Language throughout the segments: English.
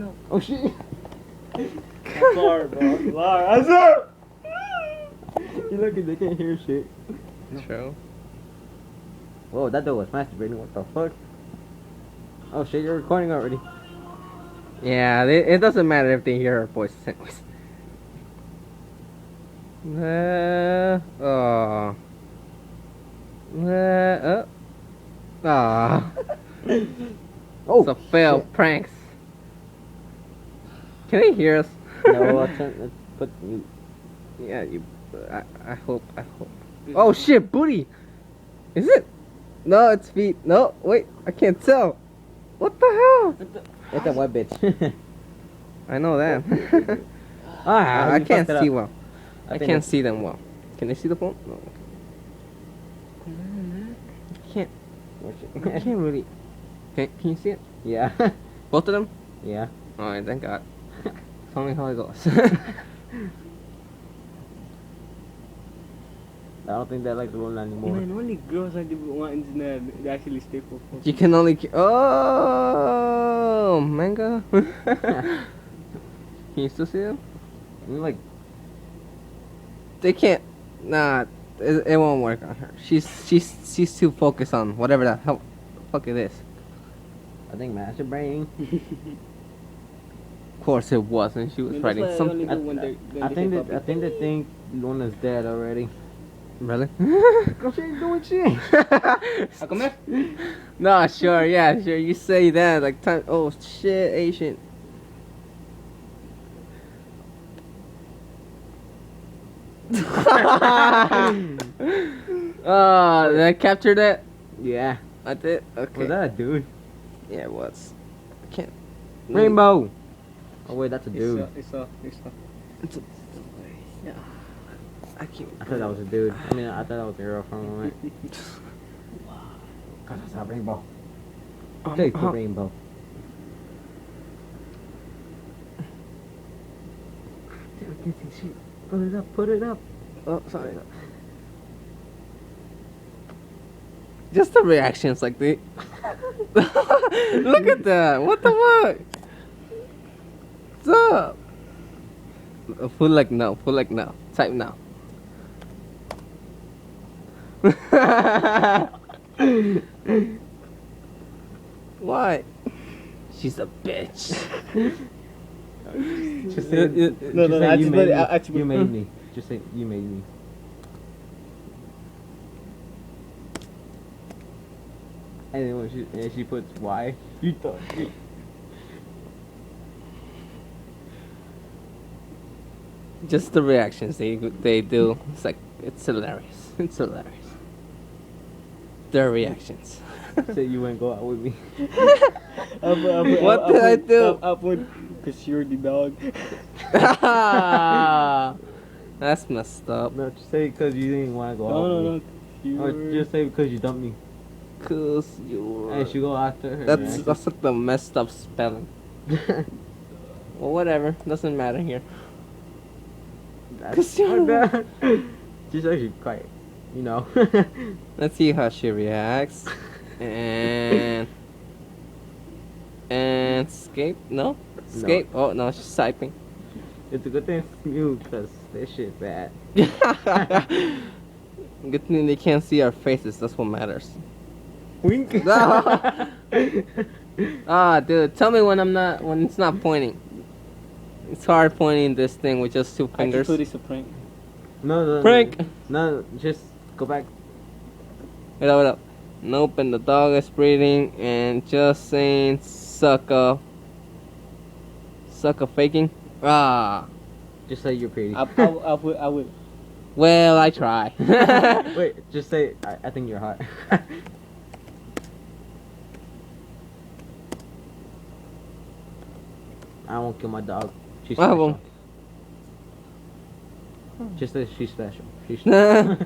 no. Oh shit. I'm sorry, bro. I'm sorry. I'm sorry. You look, they can't hear shit. True. Whoa, that dog was masturbating. What the fuck? Oh shit, you're recording already. Yeah, it doesn't matter if they hear our voices anyways. Oh. Ah. Oh, So failed shit. pranks. Can they hear us? No, let's put mute. Yeah, you. I hope. Oh shit, booty. Is it? No, it's feet. No, wait, I can't tell. What the hell? It's a wet bitch. I know that. Ah, I you can't fucked it see up. well. I think can't it's- see them well. Can they see the phone? No. I can't. I can't really. Can you see it? Yeah. Both of them? Yeah. Alright, thank God. Tell me how it goes. I don't think they like the one anymore. Man, only girls are the ones that actually stay for fun. You can only. Oh, manga. Can you still see them? Like, They can't. Nah, it won't work on her. She's too focused on whatever the hell fuck it is. I think masturbating. Of course it wasn't. She was Man, writing that's why I something. only do when they I think say that they think Luna's dead already. Really? Girl, she ain't doing shit. come here. No, sure, yeah, sure. You say that like time. Oh shit, Asian. Did I capture that? Yeah. I did. Okay. Was that a dude? Yeah, it was. I can't. Rainbow. Oh wait, that's a dude. It's a. Yeah. I can't. I thought that was a dude. I mean, I thought that was a girl for a moment. God, that's not rainbow. Take the rainbow. Damn, I can't see shit. Put it up. Put it up. Oh, sorry. Just the reactions, like the. Look at that! What the fuck? What's up? Put like no. Put like no. Type now. Why? She's a bitch. Just say, No, just say I you just made me. I just- You made me. Just say you made me. And then when she puts why, you thought. Just the reactions they do. It's like it's hilarious. It's hilarious. Their reactions. Say you wouldn't go out with me. What did I do? I put because you're the dog. That's messed up. No, just say because you didn't want to go out with me. No. Or just say because you dumped me. Cause you. And she go after her. That's like the messed up spelling. Well, whatever. Doesn't matter here. That's not bad. She's actually quite, you know. Let's see how she reacts. And escape? No? Escape? Oh no, she's typing. It's a good thing it's you because this shit bad. Good thing they can't see our faces. That's what matters. Wink. Dude, tell me when it's not pointing. It's hard pointing this thing with just two I fingers. just thought it's a prank. No. Prank. No, just go back. Wait up. Nope, and the dog is breathing and just saying sucker faking. Just say you're pretty. I would. Well, I try. Wait, just say I think you're hot. I won't kill my dog. She's I special. won't. Just say she's special. She's special.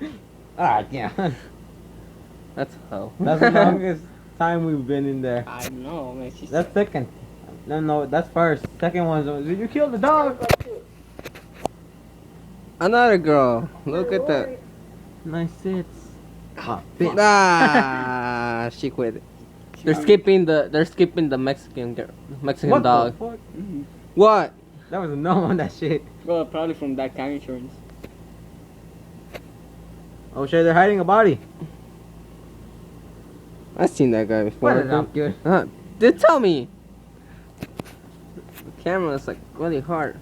Yeah. That's how. That's the longest time we've been in there. I know, man. She's That's second. No, that's first. Second one's did you kill the dog? Another girl. Look at that. Nice sits. She quit it. They're skipping the Mexican What dog. the fuck? What? That was a no on that shit. Well, probably from that car insurance. Oh shit, they're hiding a body. I've seen that guy before. What is that good? Dude, tell me. The camera is like really hard.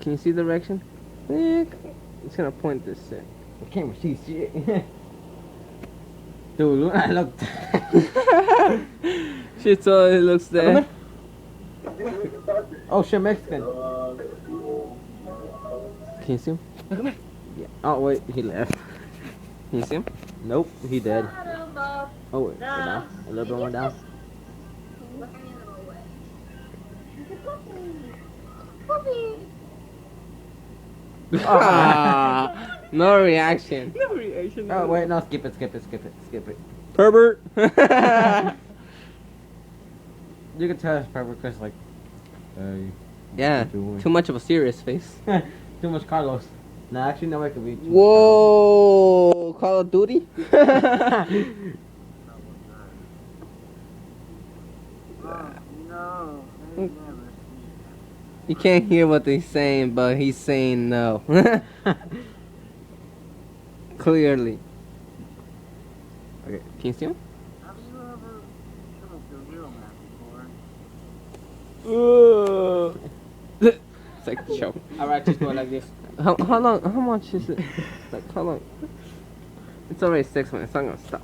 Can you see the direction? It's gonna point this shit. The camera sees shit. Dude, I looked. Shit, so it looks there. Oh shit, Mexican. Can you see him? Yeah. Oh wait, he left. Can you see him? Nope, he dead. Oh wait, down. A little bit more down. Ah, no reaction. No reaction. Oh wait, no, skip it. Pervert. You can tell it's probably because like, Yeah, doing? too much of a serious face. too much Carlos. Nah, actually, no, I could be. Whoa, Call of Duty? No. You can't hear what he's saying, but he's saying no. Clearly. Okay. Can you see him? Have you ever smoked a real man before? It's like choke. Alright, just go like this. How long? How much is it? Like how long? It's already 6 minutes. I'm gonna stop.